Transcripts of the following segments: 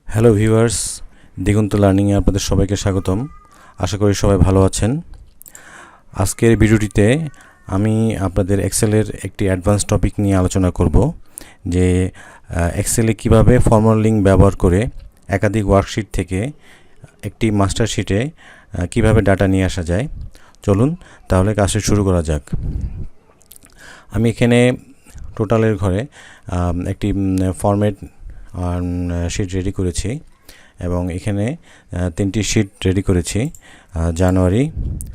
Hello viewers, দিগন্ত লার্নিংয়ে আপনাদের সবাইকে স্বাগতম। আশা করি সবাই ভালো আছেন। আজকের ভিডিওটিতে আমি আপনাদের এক্সেলের একটি অ্যাডভান্স টপিক নিয়ে আলোচনা করব যে এক্সেলে কিভাবে ফর্মুলা লিঙ্ক ব্যবহার করে একাধিক ওয়ার্কশিট থেকে একটি মাস্টার শিটে কিভাবে ডাটা নিয়ে আসা যায়। চলুন তাহলে কাজটি শুরু করা যাক। আমি এখানে টোটালের ঘরে একটি ফরম্যাট শিট রেডি করেছি এবং এখানে তিনটি শিট রেডি করেছি, জানুয়ারি,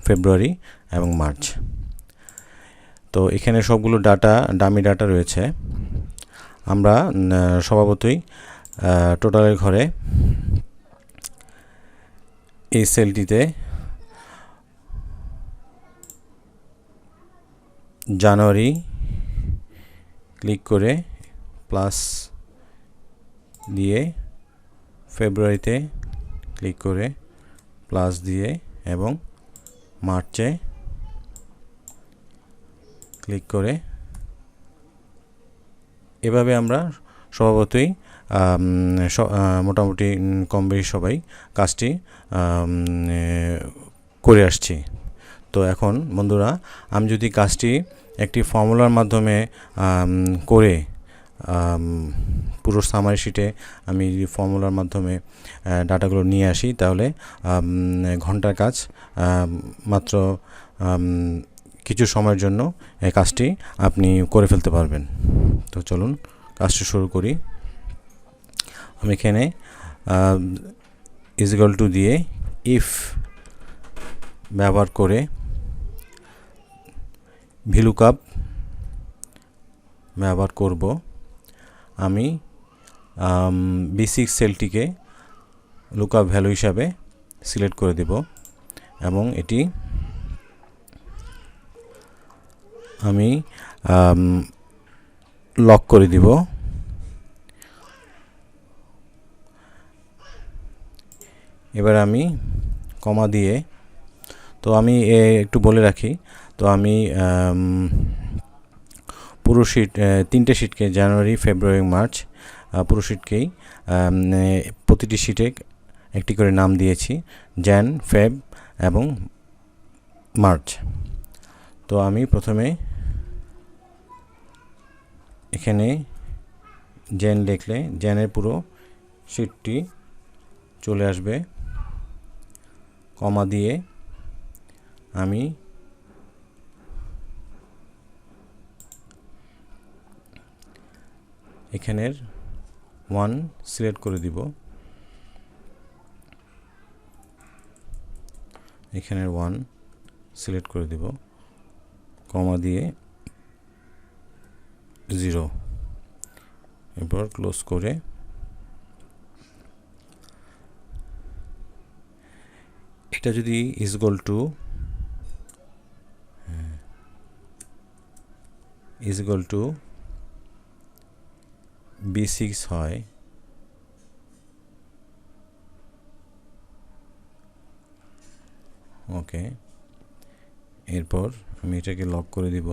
ফেব্রুয়ারি এবং মার্চ। তো এখানে সবগুলো ডামি ডাটা রয়েছে। আমরা স্বভাবতই টোটালের ঘরে এই সেলটিতে জানুয়ারি ক্লিক করে প্লাস দিয়ে, ফেব্রুয়ারিতে ক্লিক করে প্লাস দিয়ে এবং মার্চে ক্লিক করে এভাবে আমরা স্বভাবতই মোটামুটি কম বেশি সবাই কাজটি করে আসছি। তো এখন বন্ধুরা, আমি যদি কাজটি একটি ফর্মুলার মাধ্যমে করে পুরো সামারি শিটে আমি ফর্মুলার মাধ্যমে ডাটাগুলো নিয়ে আসি, তাহলে ঘন্টার কাজ মাত্র কিছু সময়ের জন্য এই কাজটি আপনি করে ফেলতে পারবেন। তো চলুন কাজটি শুরু করি। আমি এখানে ইজিক্যাল টু দিয়ে ইফ ব্যবহার করে ভিলুকআপ ব্যবহার করব। আমি B6 সেলটিকে লুকআপ ভ্যালু হিসাবে সিলেক্ট করে দেব এবং এটি আমি লক করে দিব। এবার আমি কমা দিয়ে, তো আমি একটু বলে রাখি, তো আমি পুরো শিট, তিনটে শিটকে জানুয়ারি, ফেব্রুয়ারি, মার্চ পুরো শিটকেই প্রতিটি শিটে একটি করে নাম দিয়েছি, jan, ফেব এবং মার্চ। তো আমি প্রথমে এখানে jan লিখলে জানের পুরো শিটটি চলে আসবে। কমা দিয়ে আমি এখানের 1 সিলেক্ট করে দিব, এখানের 1 সিলেক্ট করে দিব, কমা দিয়ে 0, এরপর ক্লোজ করে এটা যদি ইজগল টু B6 হয়, ওকে, এরপর আমি এটাকে লক করে দিব।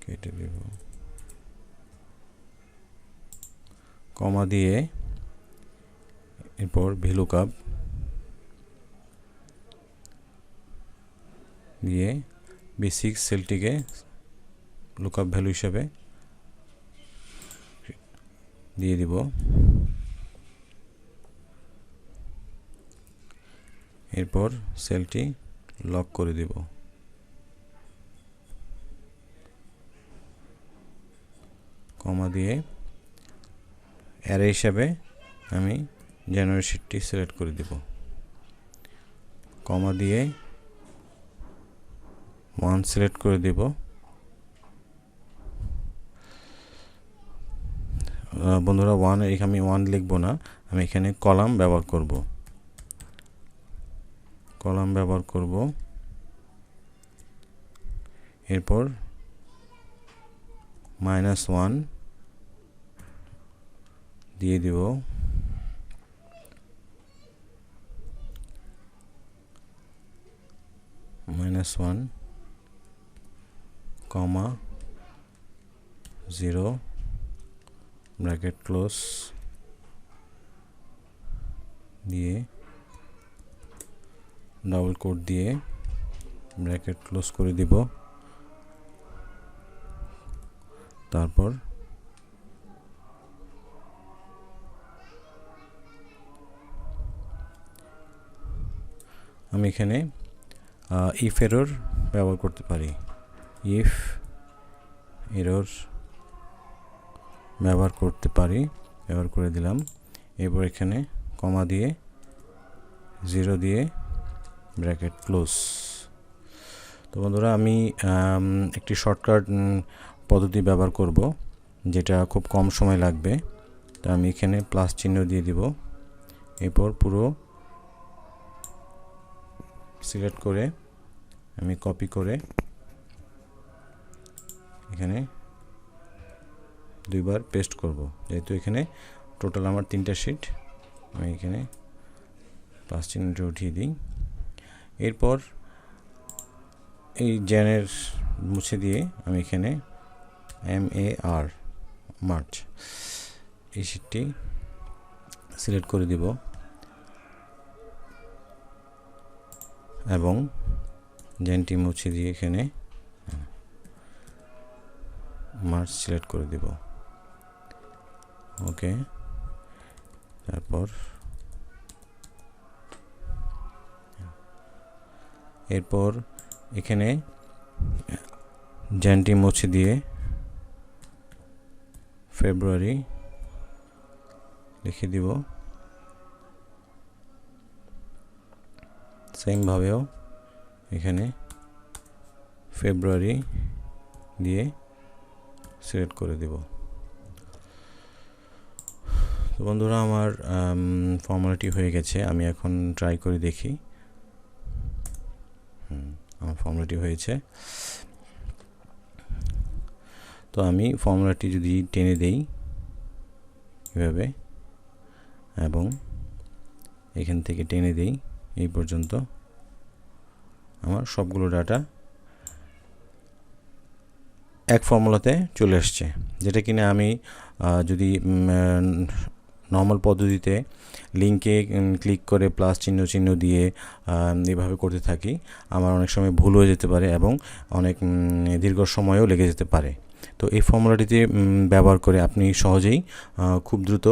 কেটে দিব, কমা দিয়ে এরপর ভিলুকআপ দিয়ে B6 সেলটিকে লুকআপ ভ্যালু হিসাবে দিয়ে দিব। এরপর সেলটি লক করে দিব। কমা দিয়ে অ্যারে হিসাবে আমি জানুয়ারি শিটটি সিলেক্ট করে দিব। কমা দিয়ে 1 সিলেক্ট করে দেব। বন্ধুরা, 1 এখানে আমি 1 লিখব না, আমি এখানে কলাম ব্যবহার করব। এরপর -1 দিয়ে দিব। -1 কমা 0 ব্র্যাকেট ক্লোজ দিয়ে ডাবল কোট দিয়ে ব্র্যাকেট ক্লোজ করে দিব। তারপর আমি এখানে ইফ এরর ব্যবহার করতে পারি। ইফ এরর ব্যবহার করে দিলাম। এরপর এখানে কমা দিয়ে 0 দিয়ে ব্র্যাকেট ক্লোজ। তো বন্ধুরা আমি একটি শর্টকাট পদ্ধতি ব্যবহার করব যেটা খুব কম সময় লাগবে। তো আমি এখানে প্লাস চিহ্ন দিয়ে দিব। এরপর পুরো সিলেক্ট করে আমি কপি করে এখানে দুইবার পেস্ট করব। যেহেতু এখানে টোটাল আমার 3টা শিট, আমি এখানে প্লাস চিহ্নটা উঠিয়ে দিই। এরপর এই জেনের মুছে দিয়ে আমি এখানে MAR মার্চ এই শিটটি সিলেক্ট করে দিব এবং জেনটি মুছে দিয়ে এখানে মার্চ সিলেক্ট করে দিব। ওকে, তারপর এরপর এখানে জেনটি মুছে দিয়ে ফেব্রুয়ারি লিখে দিব। সেম ভাবেও এখানে ফেব্রুয়ারি দিয়ে সিলেক্ট করে দেব। তো বন্ধুরা আমার ফর্মুলাটি হয়ে গেছে। আমি এখন ট্রাই করে দেখি। আমার ফর্মুলাটি হয়েছে। তো আমি ফর্মুলাটি যদি টেনে দেই এভাবে এবং এখান থেকে টেনে দেই এই পর্যন্ত, আমার সবগুলো ডাটা এক ফর্মুলাতে চলে আসছে। যেটা কিনা আমি যদি নর্মাল পদ্ধতিতে লিঙ্কে ক্লিক করে প্লাস চিহ্ন দিয়ে এভাবে করতে থাকি, আমার অনেক সময় ভুল হয়ে যেতে পারে এবং অনেক দীর্ঘ সময়ও লেগে যেতে পারে। তো এই ফর্মুলাটিতে ব্যবহার করে আপনি সহজেই খুব দ্রুত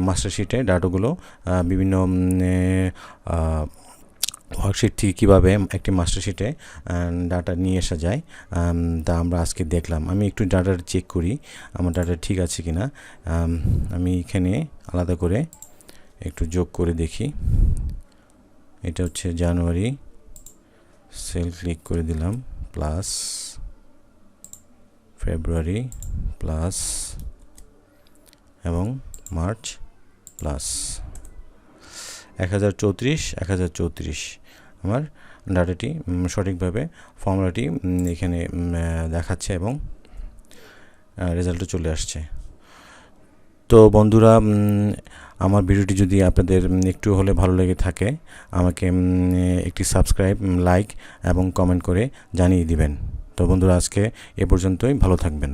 মাস্টারশিটে ডাটাগুলো বিভিন্ন ওয়ার্কশিট থেকে কীভাবে একটি মাস্টারশিটে ডাটা নিয়ে আসা যায় তা আমরা আজকে দেখলাম। আমি একটু ডাটাটা চেক করি আমার ডাটা ঠিক আছে কিনা। আমি এখানে আলাদা করে একটু যোগ করে দেখি। এটা হচ্ছে জানুয়ারি, সেল ক্লিক করে দিলাম, প্লাস ফেব্রুয়ারি প্লাস এবং মার্চ প্লাস 1034 আমার ডাটাটি সঠিকভাবে ফর্মুলাটি এখানে দেখাচ্ছে এবং রেজাল্টও চলে আসছে। তো বন্ধুরা আমার ভিডিওটি যদি আপনাদের একটু হলে ভালো লেগে থাকে আমাকে একটি সাবস্ক্রাইব, লাইক এবং কমেন্ট করে জানিয়ে দিবেন। তো বন্ধুরা আজকে এ পর্যন্তই, ভালো থাকবেন।